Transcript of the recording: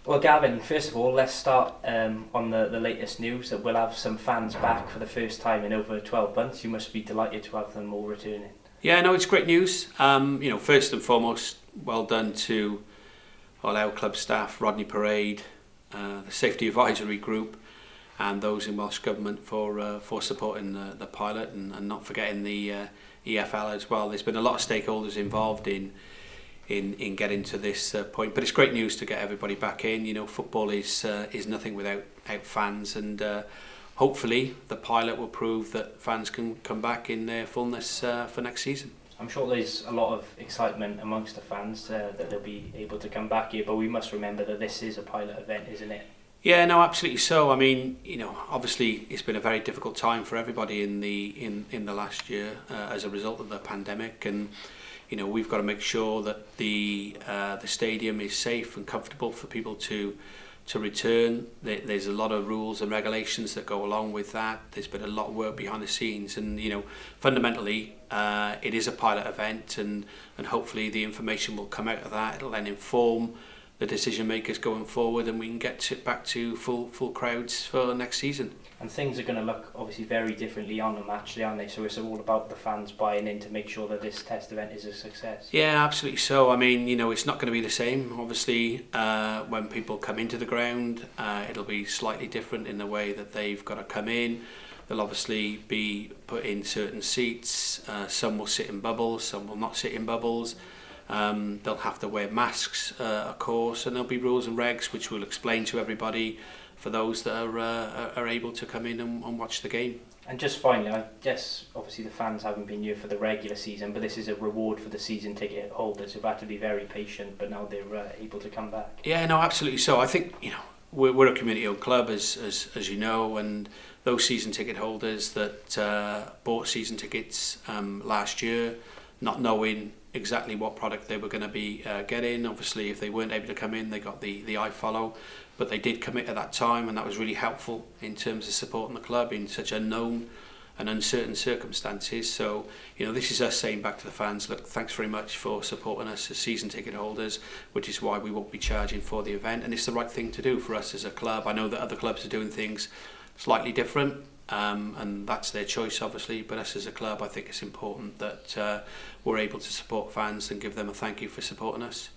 Well, Gavin, first of all, let's start on the latest news that we'll have some fans back for the first time in over 12 months. You must be delighted to have them all returning. Yeah, no, it's great news. First and foremost, well done to all our club staff, Rodney Parade, the Safety Advisory Group, and those in Welsh Government for supporting the pilot and not forgetting the EFL as well. There's been a lot of stakeholders involved in getting to this point, but it's great news to get everybody back in. You know, football is nothing without fans, and hopefully the pilot will prove that fans can come back in their fullness for next season. I'm sure there's a lot of excitement amongst the fans that they'll be able to come back here, but we must remember that this is a pilot event, isn't it? Yeah, no, absolutely so. I mean, obviously it's been a very difficult time for everybody in the last year as a result of the pandemic, and we've got to make sure that the stadium is safe and comfortable for people to return. There's a lot of rules and regulations that go along with that. There's been a lot of work behind the scenes, and fundamentally it is a pilot event, and hopefully the information will come out of that. It'll then inform the decision makers going forward, and we can get back to full crowds for next season. And things are going to look obviously very differently on a match day, aren't they? So it's all about the fans buying in to make sure that this test event is a success. Yeah, absolutely so. I mean, it's not going to be the same. Obviously, when people come into the ground, it'll be slightly different in the way that they've got to come in. They'll obviously be put in certain seats. Some will sit in bubbles, some will not sit in bubbles. They'll have to wear masks, of course, and there'll be rules and regs which we'll explain to everybody for those that are able to come in and watch the game. And just finally, I guess obviously the fans haven't been here for the regular season, but this is a reward for the season ticket holders who've had to be very patient, but now they're able to come back. Yeah, no, absolutely so. I think we're a community-owned club, as you know, and those season ticket holders that bought season tickets last year, not knowing exactly what product they were going to be getting. Obviously, if they weren't able to come in, they got the iFollow, but they did commit at that time, and that was really helpful in terms of supporting the club in such unknown and uncertain circumstances. So, this is us saying back to the fans, look, thanks very much for supporting us as season ticket holders, which is why we won't be charging for the event, and it's the right thing to do for us as a club. I know that other clubs are doing things slightly different, and that's their choice obviously, but us as a club, I think it's important that we're able to support fans and give them a thank you for supporting us.